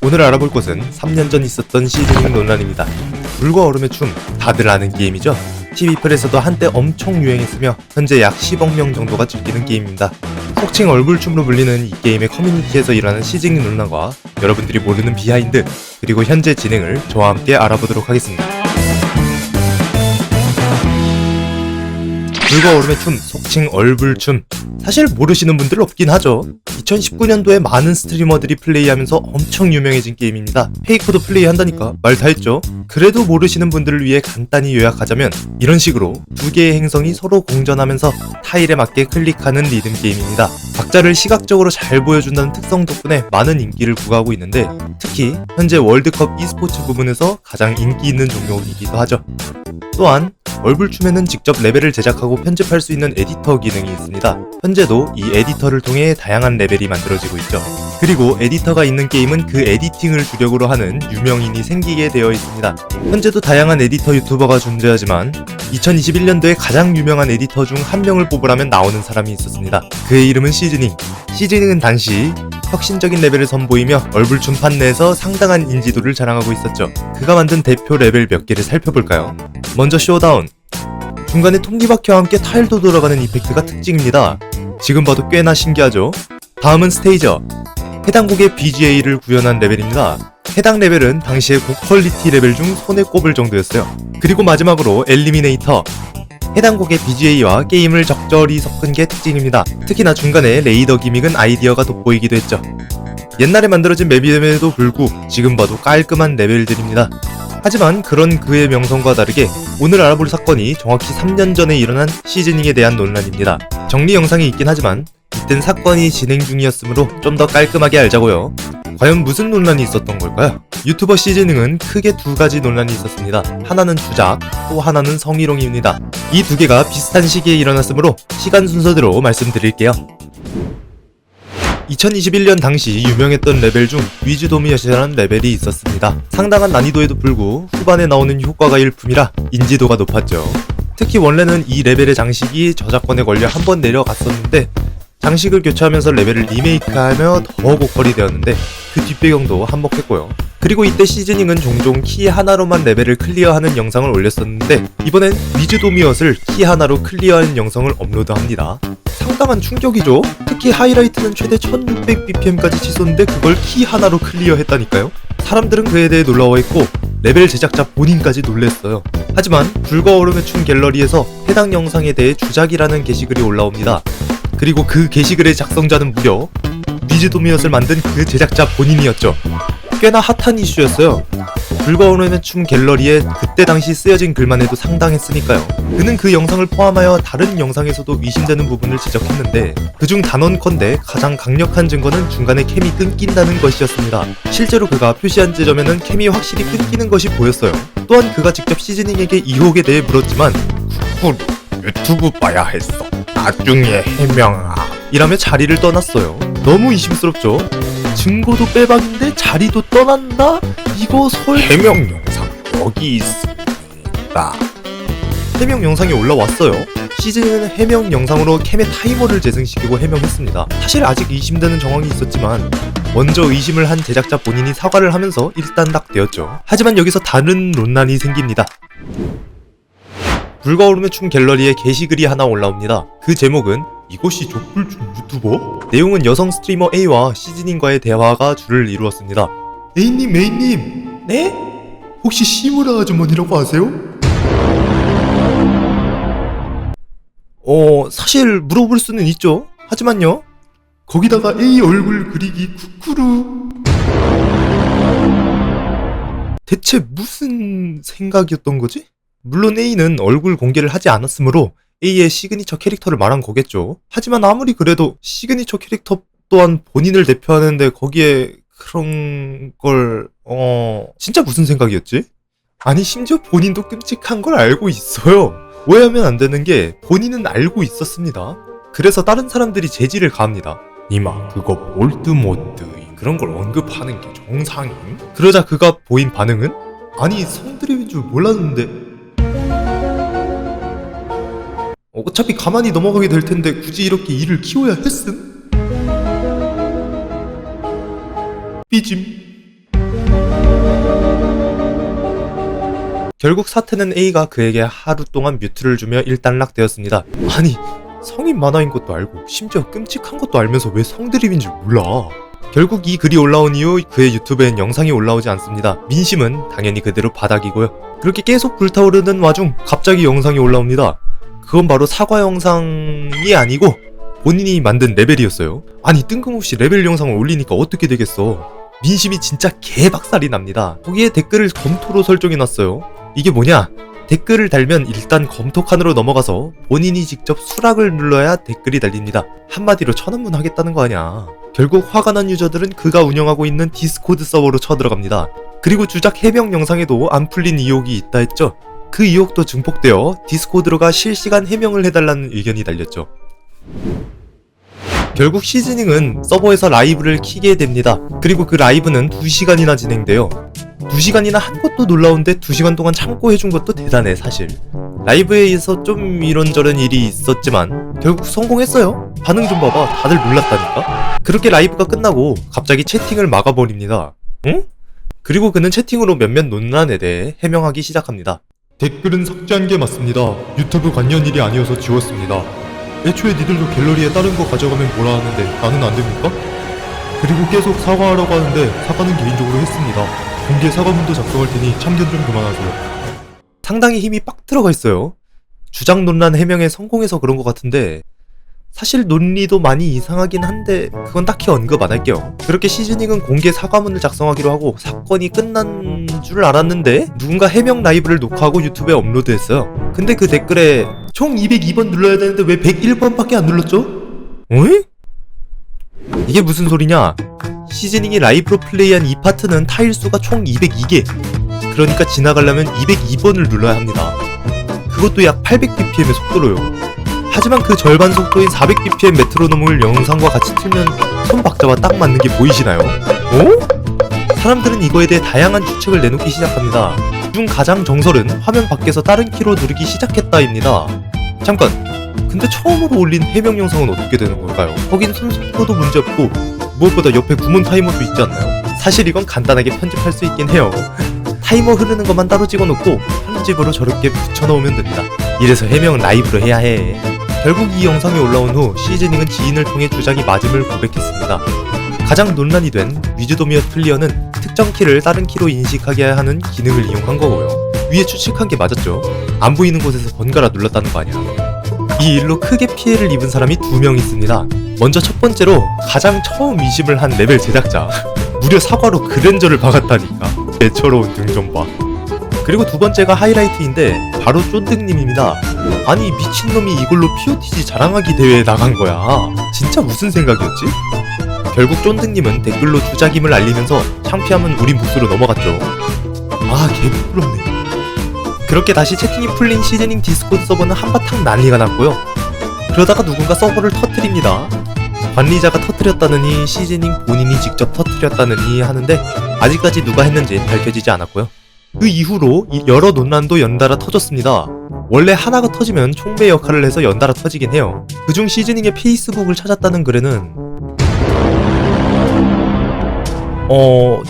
오늘 알아볼 것은 3년 전 있었던 시즈닝 논란입니다. 물과 얼음의 춤, 다들 아는 게임이죠? TV플에서도 한때 엄청 유행했으며 현재 약 10억 명 정도가 즐기는 게임입니다. 속칭 얼굴춤으로 불리는 이 게임의 커뮤니티에서 일어나는 시즈닝 논란과 여러분들이 모르는 비하인드, 그리고 현재 진행을 저와 함께 알아보도록 하겠습니다. 물과 얼음의 춤, 속칭 얼굴춤. 사실 모르시는 분들 없긴 하죠. 2019년도에 많은 스트리머들이 플레이하면서 엄청 유명해진 게임입니다. 페이커도 플레이한다니까 말 다 했죠. 그래도 모르시는 분들을 위해 간단히 요약하자면 이런 식으로 두 개의 행성이 서로 공전하면서 타일에 맞게 클릭하는 리듬 게임입니다. 각자를 시각적으로 잘 보여준다는 특성 덕분에 많은 인기를 부과하고 있는데, 특히 현재 월드컵 e스포츠 부분에서 가장 인기 있는 종목이기도 하죠. 또한 얼굴춤에는 직접 레벨을 제작하고 편집할 수 있는 에디터 기능이 있습니다. 현재도 이 에디터를 통해 다양한 레벨이 만들어지고 있죠. 그리고 에디터가 있는 게임은 그 에디팅을 주력으로 하는 유명인이 생기게 되어 있습니다. 현재도 다양한 에디터 유튜버가 존재하지만 2021년도에 가장 유명한 에디터 중 한 명을 뽑으라면 나오는 사람이 있었습니다. 그의 이름은 시즈닝. 시즈닝은 당시 혁신적인 레벨을 선보이며 얼굴춤 판 내에서 상당한 인지도를 자랑하고 있었죠. 그가 만든 대표 레벨 몇 개를 살펴볼까요? 먼저 쇼다운. 중간에 톱니바퀴와 함께 타일도 돌아가는 이펙트가 특징입니다. 지금 봐도 꽤나 신기하죠? 다음은 스테이저. 해당 곡의 BGA를 구현한 레벨입니다. 해당 레벨은 당시의 고퀄리티 레벨 중 손에 꼽을 정도였어요. 그리고 마지막으로 엘리미네이터. 해당 곡의 BGA와 게임을 적절히 섞은 게 특징입니다. 특히나 중간에 레이더 기믹은 아이디어가 돋보이기도 했죠. 옛날에 만들어진 맵임에도 불구하고 지금 봐도 깔끔한 레벨들입니다. 하지만 그런 그의 명성과 다르게 오늘 알아볼 사건이 정확히 3년 전에 일어난 시즈닝에 대한 논란입니다. 정리 영상이 있긴 하지만 이땐 사건이 진행 중이었으므로 좀 더 깔끔하게 알자고요. 과연 무슨 논란이 있었던 걸까요? 유튜버 시즈닝은 크게 두 가지 논란이 있었습니다. 하나는 주작, 또 하나는 성희롱입니다. 이 두 개가 비슷한 시기에 일어났으므로 시간 순서대로 말씀드릴게요. 2021년 당시 유명했던 레벨 중 위즈도미엇이라는 레벨이 있었습니다. 상당한 난이도에도 불구하고 후반에 나오는 효과가 일품이라 인지도가 높았죠. 특히 원래는 이 레벨의 장식이 저작권에 걸려 한번 내려갔었는데 장식을 교체하면서 레벨을 리메이크하며 더 고퀄이 되었는데 그 뒷배경도 한몫했고요. 그리고 이때 시즈닝은 종종 키 하나로만 레벨을 클리어하는 영상을 올렸었는데 이번엔 위즈도미엇을 키 하나로 클리어한 영상을 업로드합니다. 상당한 충격이죠? 특히 하이라이트는 최대 1600bpm까지 치솟는데 그걸 키 하나로 클리어했다니까요? 사람들은 그에 대해 놀라워했고 레벨 제작자 본인까지 놀랬어요. 하지만 불과 얼음의 춤 갤러리에서 해당 영상에 대해 주작이라는 게시글이 올라옵니다. 그리고 그 게시글의 작성자는 무려 위즈도미엇을 만든 그 제작자 본인이었죠. 꽤나 핫한 이슈였어요. 불과 얼음의 춤 갤러리에 그때 당시 쓰여진 글만 해도 상당했으니까요. 그는 그 영상을 포함하여 다른 영상에서도 의심되는 부분을 지적했는데 그중 단언컨대 가장 강력한 증거는 중간에 캠이 끊긴다는 것이었습니다. 실제로 그가 표시한 지점에는 캠이 확실히 끊기는 것이 보였어요. 또한 그가 직접 시즈닝에게 이 혹에 대해 물었지만 유튜브 봐야 했어. 나중에 해명하. 이라며 자리를 떠났어요. 너무 의심스럽죠? 증거도 빼박인데 자리도 떠난다? 이거 해명 영상 여기 있습니다. 해명 영상이 올라왔어요. 시즌은 해명 영상으로 캠의 타이머를 재생시키고 해명했습니다. 사실 아직 의심되는 정황이 있었지만 먼저 의심을 한 제작자 본인이 사과를 하면서 일단락되었죠. 하지만 여기서 다른 논란이 생깁니다. 불과 얼음의 춤 갤러리에 게시글이 하나 올라옵니다. 그 제목은 이것이 족불춤 유튜버? 내용은 여성 스트리머 A와 시즈닝과의 대화가 주를 이루었습니다. A님 네? 혹시 시무라 아주머니라고 아세요? 사실 물어볼 수는 있죠. 하지만요, 거기다가 A 얼굴 그리기 쿠쿠루. 대체 무슨 생각이었던 거지? 물론 A는 얼굴 공개를 하지 않았으므로 A의 시그니처 캐릭터를 말한 거겠죠. 하지만 아무리 그래도 시그니처 캐릭터 또한 본인을 대표하는데 거기에 그런 걸... 진짜 무슨 생각이었지? 아니 심지어 본인도 끔찍한 걸 알고 있어요. 오해하면 안 되는 게 본인은 알고 있었습니다. 그래서 다른 사람들이 제지를 가합니다. 니마 그거 볼드모드 그런 걸 언급하는 게 정상임? 그러자 그가 보인 반응은 아니 성드립인 줄 몰랐는데 어차피 가만히 넘어가게 될 텐데 굳이 이렇게 일을 키워야 했음? 삐짐. 결국 사태는 A가 그에게 하루 동안 뮤트를 주며 일단락되었습니다. 아니, 성인 만화인 것도 알고 심지어 끔찍한 것도 알면서 왜 성드립인 줄 몰라. 결국 이 글이 올라온 이후 그의 유튜브엔 영상이 올라오지 않습니다. 민심은 당연히 그대로 바닥이고요. 그렇게 계속 불타오르는 와중 갑자기 영상이 올라옵니다. 그건 바로 사과 영상이 아니고 본인이 만든 레벨이었어요. 아니, 뜬금없이 레벨 영상을 올리니까 어떻게 되겠어. 민심이 진짜 개박살이 납니다. 거기에 댓글을 검토로 설정해놨어요. 이게 뭐냐? 댓글을 달면 일단 검토 칸으로 넘어가서 본인이 직접 수락을 눌러야 댓글이 달립니다. 한마디로 천원문 하겠다는 거 아냐. 결국 화가 난 유저들은 그가 운영하고 있는 디스코드 서버로 쳐들어갑니다. 그리고 주작 해명 영상에도 안 풀린 의혹이 있다 했죠. 그 의혹도 증폭되어 디스코드로가 실시간 해명을 해달라는 의견이 달렸죠. 결국 시즈닝은 서버에서 라이브를 키게 됩니다. 그리고 그 라이브는 2시간이나 진행돼요. 2시간이나 한 것도 놀라운데 2시간 동안 참고 해준 것도 대단해 사실. 라이브에서 좀 이런저런 일이 있었지만 결국 성공했어요. 반응 좀 봐봐, 다들 놀랐다니까. 그렇게 라이브가 끝나고 갑자기 채팅을 막아버립니다. 응? 그리고 그는 채팅으로 몇몇 논란에 대해 해명하기 시작합니다. 댓글은 삭제한 게 맞습니다. 유튜브 관련 일이 아니어서 지웠습니다. 애초에 니들도 갤러리에 다른 거 가져가면 뭐라 하는데 나는 안 됩니까? 그리고 계속 사과하라고 하는데 사과는 개인적으로 했습니다. 공개 사과문도 작성할 테니 참견 좀 그만하세요. 상당히 힘이 빡 들어가 있어요. 주장 논란 해명에 성공해서 그런 것 같은데 사실 논리도 많이 이상하긴 한데 그건 딱히 언급 안 할게요. 그렇게 시즈닝은 공개 사과문을 작성하기로 하고 사건이 끝난 줄 알았는데 누군가 해명 라이브를 녹화하고 유튜브에 업로드했어요. 근데 그 댓글에 총 202번 눌러야 되는데 왜 101번밖에 안 눌렀죠? 어이? 이게 무슨 소리냐? 시즈닝이 라이브로 플레이한 이 파트는 타일수가 총 202개. 그러니까 지나가려면 202번을 눌러야 합니다. 그것도 약 800bpm의 속도로요. 하지만 그 절반 속도인 400bpm 메트로놈을 영상과 같이 틀면 손박자와 딱 맞는 게 보이시나요? 어? 사람들은 이거에 대해 다양한 추측을 내놓기 시작합니다. 그중 가장 정설은 화면 밖에서 다른 키로 누르기 시작했다입니다. 잠깐, 근데 처음으로 올린 해명 영상은 어떻게 되는 걸까요? 거긴 손 속도도 문제없고 무엇보다 옆에 구몬 타이머도 있지 않나요? 사실 이건 간단하게 편집할 수 있긴 해요. 타이머 흐르는 것만 따로 찍어놓고 편집으로 저렇게 붙여넣으면 됩니다. 이래서 해명은 라이브로 해야 해. 결국 이 영상이 올라온 후 시즈닝은 지인을 통해 주작이 맞음을 고백했습니다. 가장 논란이 된 위즈도미어 클리어는 특정 키를 다른 키로 인식하게 하는 기능을 이용한 거고요. 위에 추측한 게 맞았죠. 안 보이는 곳에서 번갈아 눌렀다는 거 아니야. 이 일로 크게 피해를 입은 사람이 2명 있습니다. 먼저 첫 번째로 가장 처음 의심을 한 레벨 제작자. 무려 사과로 그랜저를 박았다니까. 애처로운 등 좀 봐. 그리고 두 번째가 하이라이트인데 바로 쫀득님입니다. 아니, 미친놈이 이걸로 POTG 자랑하기 대회에 나간 거야. 진짜 무슨 생각이었지? 결국 쫀득님은 댓글로 주작임을 알리면서 창피함은 우린 몫으로 넘어갔죠. 아, 개부끄럽네. 그렇게 다시 채팅이 풀린 시즈닝 디스코드 서버는 한바탕 난리가 났고요. 그러다가 누군가 서버를 터뜨립니다. 관리자가 터뜨렸다느니 시즈닝 본인이 직접 터뜨렸다느니 하는데 아직까지 누가 했는지 밝혀지지 않았고요. 그 이후로 여러 논란도 연달아 터졌습니다. 원래 하나가 터지면 총배 역할을 해서 연달아 터지긴 해요. 그중 시즈닝의 페이스북을 찾았다는 글에는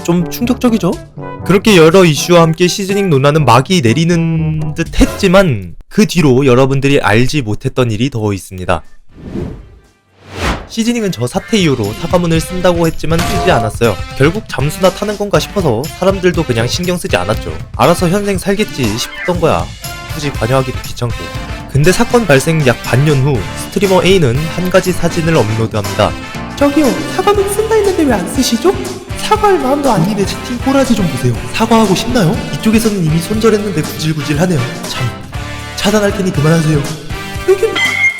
좀 충격적이죠? 그렇게 여러 이슈와 함께 시즈닝 논란은 막이 내리는 듯 했지만 그 뒤로 여러분들이 알지 못했던 일이 더 있습니다. 시즈닝은 저 사태 이후로 사과문을 쓴다고 했지만 쓰지 않았어요. 결국 잠수나 타는 건가 싶어서 사람들도 그냥 신경 쓰지 않았죠. 알아서 현생 살겠지 싶었던 거야. 굳이 관여하기도 귀찮고. 근데 사건 발생 약 반년 후 스트리머 A는 한 가지 사진을 업로드합니다. 저기요, 사과문 쓴다 했는데 왜 안 쓰시죠? 사과할 마음도 안 드네. 채팅 꼬라지 좀 보세요. 사과하고 싶나요? 이쪽에서는 이미 손절했는데 구질구질하네요. 참, 차단할 테니 그만하세요.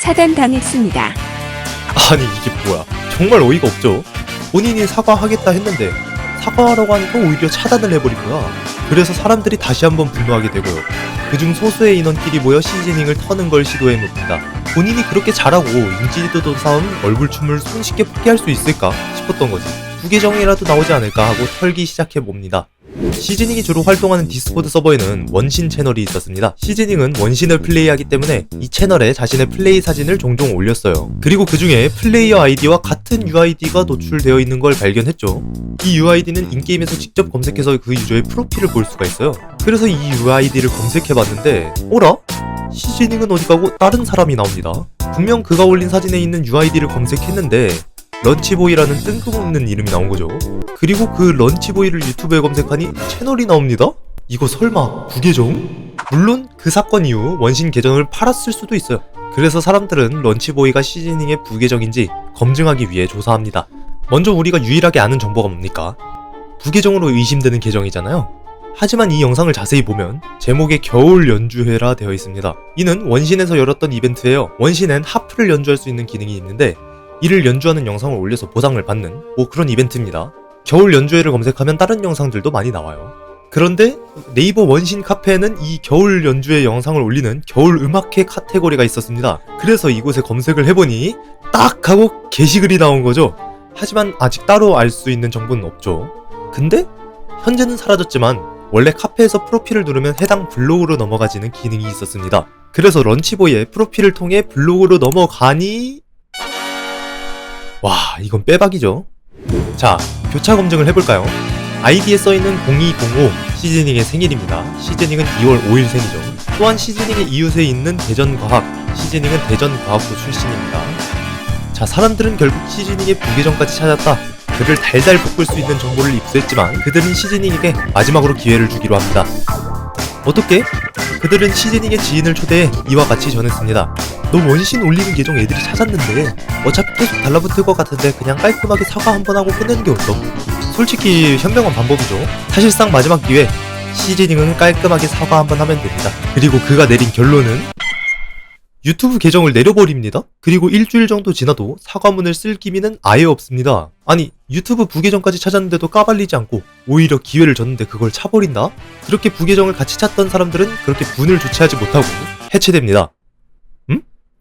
차단당했습니다. 아니, 이게 뭐야. 정말 어이가 없죠. 본인이 사과하겠다 했는데 사과하라고 하니까 오히려 차단을 해버린 거야. 그래서 사람들이 다시 한번 분노하게 되고요. 그중 소수의 인원끼리 모여 시즈닝을 터는 걸 시도해봅니다. 본인이 그렇게 잘하고 인지도도 쌓은 얼굴춤을 손쉽게 포기할 수 있을까 싶었던 거지. 두 계정이라도 나오지 않을까 하고 털기 시작해봅니다. 시즈닝이 주로 활동하는 디스코드 서버에는 원신 채널이 있었습니다. 시즈닝은 원신을 플레이하기 때문에 이 채널에 자신의 플레이 사진을 종종 올렸어요. 그리고 그 중에 플레이어 아이디와 같은 UID가 노출되어 있는 걸 발견했죠. 이 UID는 인게임에서 직접 검색해서 그 유저의 프로필을 볼 수가 있어요. 그래서 이 UID를 검색해봤는데 어라? 시즈닝은 어디 가고 다른 사람이 나옵니다. 분명 그가 올린 사진에 있는 UID를 검색했는데 런치보이라는 뜬금없는 이름이 나온 거죠. 그리고 그 런치보이를 유튜브에 검색하니 채널이 나옵니다? 이거 설마 부계정? 물론 그 사건 이후 원신 계정을 팔았을 수도 있어요. 그래서 사람들은 런치보이가 시즈닝의 부계정인지 검증하기 위해 조사합니다. 먼저 우리가 유일하게 아는 정보가 뭡니까? 부계정으로 의심되는 계정이잖아요. 하지만 이 영상을 자세히 보면 제목에 겨울 연주회라 되어 있습니다. 이는 원신에서 열었던 이벤트예요. 원신엔 하프를 연주할 수 있는 기능이 있는데 이를 연주하는 영상을 올려서 보상을 받는 그런 이벤트입니다. 겨울 연주회를 검색하면 다른 영상들도 많이 나와요. 그런데 네이버 원신 카페에는 이 겨울 연주회 영상을 올리는 겨울 음악회 카테고리가 있었습니다. 그래서 이곳에 검색을 해보니 딱 하고 게시글이 나온 거죠. 하지만 아직 따로 알 수 있는 정보는 없죠. 근데 현재는 사라졌지만 원래 카페에서 프로필을 누르면 해당 블로그로 넘어가지는 기능이 있었습니다. 그래서 런치보이의 프로필을 통해 블로그로 넘어가니 와, 이건 빼박이죠. 자, 교차 검증을 해볼까요? 아이디에 써있는 0205 시즈닝의 생일입니다. 시즈닝은 2월 5일 생이죠. 또한 시즈닝의 이웃에 있는 대전과학, 시즈닝은 대전과학부 출신입니다. 자, 사람들은 결국 시즈닝의 부계정까지 찾았다. 그를 달달 볶을 수 있는 정보를 입수했지만 그들은 시즈닝에게 마지막으로 기회를 주기로 합니다. 어떻게? 그들은 시즈닝의 지인을 초대해 이와 같이 전했습니다. 너 원신 올리는 계정 애들이 찾았는데 어차피 계속 달라붙을 것 같은데 그냥 깔끔하게 사과 한번 하고 끝내는 게 어떠? 솔직히 현명한 방법이죠. 사실상 마지막 기회, 시즈닝은 깔끔하게 사과 한번 하면 됩니다. 그리고 그가 내린 결론은 유튜브 계정을 내려버립니다. 그리고 일주일 정도 지나도 사과문을 쓸 기미는 아예 없습니다. 아니, 유튜브 부계정까지 찾았는데도 까발리지 않고 오히려 기회를 줬는데 그걸 차버린다? 그렇게 부계정을 같이 찾던 사람들은 그렇게 분을 조치하지 못하고 해체됩니다.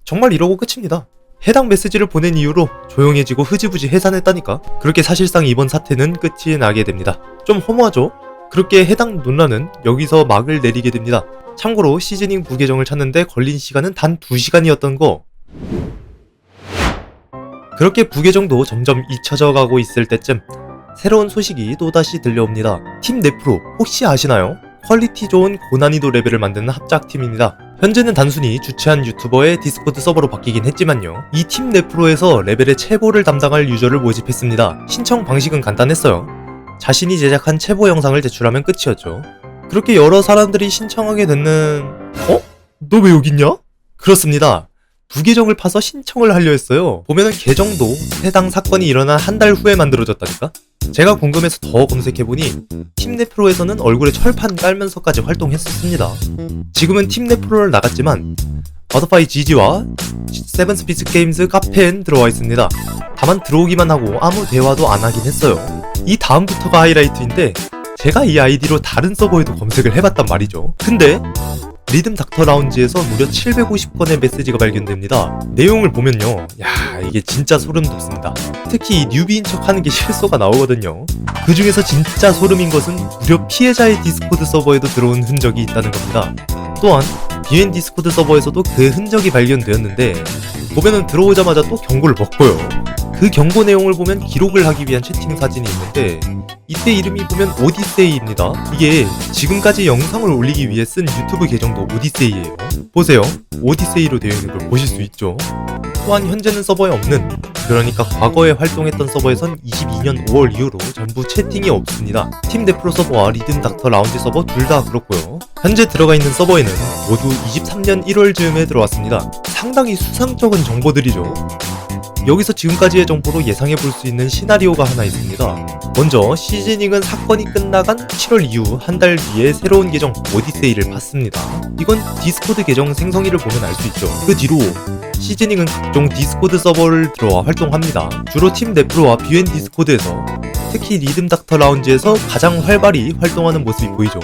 정말 이러고 끝입니다. 해당 메시지를 보낸 이후로 조용해지고 흐지부지 해산했다니까. 그렇게 사실상 이번 사태는 끝이 나게 됩니다. 좀 허무하죠? 그렇게 해당 논란은 여기서 막을 내리게 됩니다. 참고로 시즈닝 부계정을 찾는데 걸린 시간은 단 2시간이었던 거. 그렇게 부계정도 점점 잊혀져 가고 있을 때쯤 새로운 소식이 또다시 들려옵니다. 팀 네프로 혹시 아시나요? 퀄리티 좋은 고난이도 레벨을 만드는 합작팀입니다. 현재는 단순히 주최한 유튜버의 디스코드 서버로 바뀌긴 했지만요. 이 팀 네프로에서 레벨의 체보를 담당할 유저를 모집했습니다. 신청 방식은 간단했어요. 자신이 제작한 체보 영상을 제출하면 끝이었죠. 그렇게 여러 사람들이 신청하게 됐는... 너 왜 여기 있냐? 그렇습니다. 부계정을 파서 신청을 하려 했어요. 보면은 계정도 해당 사건이 일어난 한 달 후에 만들어졌다니까? 제가 궁금해서 더 검색해보니 팀네프로에서는 얼굴에 철판 깔면서까지 활동했었습니다. 지금은 팀네프로를 나갔지만 버터파이 GG와 세븐스피츠 게임즈 카페엔 들어와 있습니다. 다만 들어오기만 하고 아무 대화도 안 하긴 했어요. 이 다음부터가 하이라이트인데 제가 이 아이디로 다른 서버에도 검색을 해봤단 말이죠. 근데 리듬 닥터 라운지에서 무려 750건의 메시지가 발견됩니다. 내용을 보면요, 야, 이게 진짜 소름 돋습니다. 특히 이 뉴비인 척 하는 게 실소가 나오거든요. 그 중에서 진짜 소름인 것은 무려 피해자의 디스코드 서버에도 들어온 흔적이 있다는 겁니다. 또한 비엔 디스코드 서버에서도 그 흔적이 발견되었는데 보면은 들어오자마자 또 경고를 먹고요. 그 경고 내용을 보면 기록을 하기 위한 채팅 사진이 있는데 이때 이름이 보면 오디세이입니다. 이게 지금까지 영상을 올리기 위해 쓴 유튜브 계정도 오디세이예요. 보세요. 오디세이로 되어 있는 걸 보실 수 있죠. 또한 현재는 서버에 없는, 그러니까 과거에 활동했던 서버에선 22년 5월 이후로 전부 채팅이 없습니다. 팀 네프로 서버와 리듬 닥터 라운지 서버 둘 다 그렇고요. 현재 들어가 있는 서버에는 모두 23년 1월 즈음에 들어왔습니다. 상당히 수상쩍은 정보들이죠. 여기서 지금까지의 정보로 예상해볼 수 있는 시나리오가 하나 있습니다. 먼저 시즈닝은 사건이 끝나간 7월 이후 한 달 뒤에 새로운 계정 오디세이를 봤습니다. 이건 디스코드 계정 생성일을 보면 알 수 있죠. 그 뒤로 시즈닝은 각종 디스코드 서버를 들어와 활동합니다. 주로 팀 네프로와 비엔 디스코드에서, 특히 리듬 닥터 라운지에서 가장 활발히 활동하는 모습이 보이죠.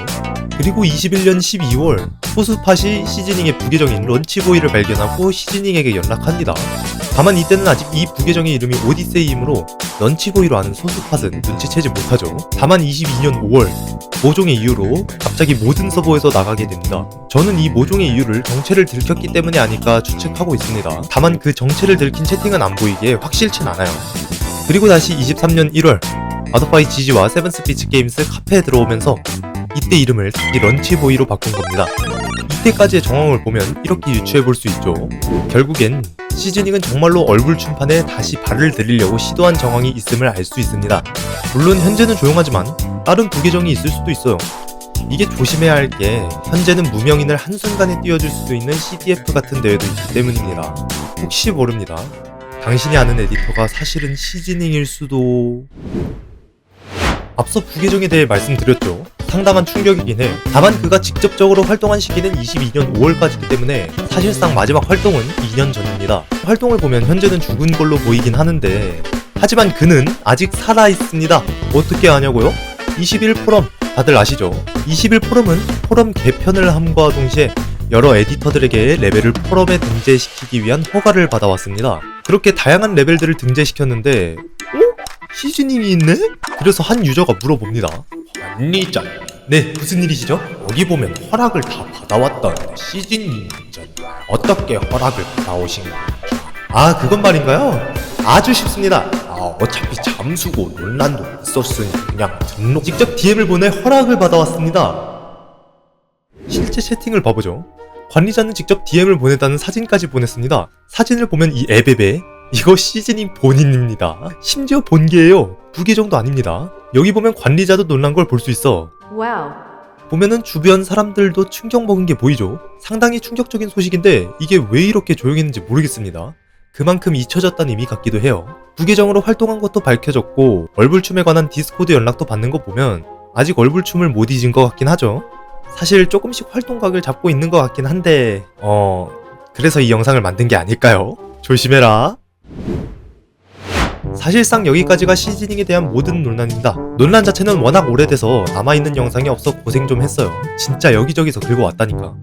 그리고 21년 12월 소수팟이 시즈닝의 부계정인 런치보이를 발견하고 시즈닝에게 연락합니다. 다만 이때는 아직 이 부계정의 이름이 오디세이이므로 런치보이로 아는 소수팟은 눈치채지 못하죠. 다만 22년 5월 모종의 이유로 갑자기 모든 서버에서 나가게 됩니다. 저는 이 모종의 이유를 정체를 들켰기 때문에 아닐까 추측하고 있습니다. 다만 그 정체를 들킨 채팅은 안 보이기에 확실치 않아요. 그리고 다시 23년 1월 버터파이 GG와 세븐스피츠 게임즈 카페에 들어오면서 이때 이름을 다시 런치보이로 바꾼 겁니다. 이때까지의 정황을 보면 이렇게 유추해볼 수 있죠. 결국엔 시즈닝은 정말로 얼굴춤판에 다시 발을 들이려고 시도한 정황이 있음을 알 수 있습니다. 물론 현재는 조용하지만 다른 부계정이 있을 수도 있어요. 이게 조심해야 할 게 현재는 무명인을 한순간에 띄워줄 수도 있는 CDF 같은 대회도 있기 때문입니다. 혹시 모릅니다. 당신이 아는 에디터가 사실은 시즈닝일 수도... 앞서 부계정에 대해 말씀드렸죠. 상당한 충격이긴 해. 다만 그가 직접적으로 활동한 시기는 22년 5월까지이기 때문에 사실상 마지막 활동은 2년 전입니다. 활동을 보면 현재는 죽은 걸로 보이긴 하는데 하지만 그는 아직 살아있습니다. 어떻게 아냐고요? 21포럼 다들 아시죠? 21포럼은 포럼 개편을 함과 동시에 여러 에디터들에게 레벨을 포럼에 등재시키기 위한 허가를 받아왔습니다. 그렇게 다양한 레벨들을 등재시켰는데 시즈닝이 있네? 그래서 한 유저가 물어봅니다. 관리자, 네, 무슨 일이시죠? 여기 보면 허락을 다 받아왔다는데 시즈닝이 있잖아. 어떻게 허락을 받아오신 거죠? 아, 그건 말인가요? 아주 쉽습니다. 어차피 잠수고 논란도 있었으니 그냥 등록. 직접 DM을 보내 허락을 받아왔습니다. 실제 채팅을 봐보죠. 관리자는 직접 DM을 보내다는 사진까지 보냈습니다. 사진을 보면 이 에베베, 이거 시즈닝 본인입니다. 심지어 본계예요. 부계정도 아닙니다. 여기 보면 관리자도 놀란 걸 볼 수 있어. 와우. 보면은 주변 사람들도 충격 먹은 게 보이죠. 상당히 충격적인 소식인데 이게 왜 이렇게 조용했는지 모르겠습니다. 그만큼 잊혀졌다는 의미 같기도 해요. 부계정으로 활동한 것도 밝혀졌고 얼굴춤에 관한 디스코드 연락도 받는 거 보면 아직 얼굴춤을 못 잊은 것 같긴 하죠. 사실 조금씩 활동각을 잡고 있는 것 같긴 한데 그래서 이 영상을 만든 게 아닐까요? 조심해라. 사실상 여기까지가 시즈닝에 대한 모든 논란입니다. 논란 자체는 워낙 오래돼서 남아있는 영상이 없어 고생 좀 했어요. 진짜 여기저기서 긁어왔다니까.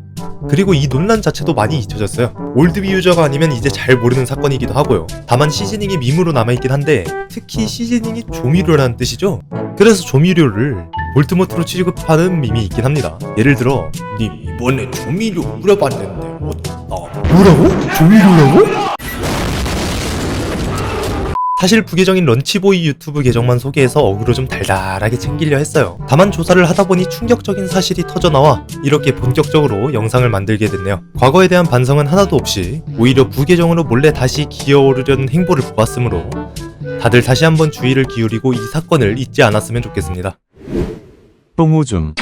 그리고 이 논란 자체도 많이 잊혀졌어요. 올드비 유저가 아니면 이제 잘 모르는 사건이기도 하고요. 다만 시즈닝이 밈으로 남아있긴 한데 특히 시즈닝이 조미료라는 뜻이죠. 그래서 조미료를 볼트모트로 취급하는 밈이 있긴 합니다. 예를 들어 님 이번에 조미료 뿌려봤는데 어떻다. 뭐라고? 조미료라고? 사실 부계정인 런치보이 유튜브 계정만 소개해서 어그로 좀 달달하게 챙기려 했어요. 다만 조사를 하다보니 충격적인 사실이 터져나와 이렇게 본격적으로 영상을 만들게 됐네요. 과거에 대한 반성은 하나도 없이 오히려 부계정으로 몰래 다시 기어오르려는 행보를 보았으므로 다들 다시 한번 주의를 기울이고 이 사건을 잊지 않았으면 좋겠습니다. 똥오줌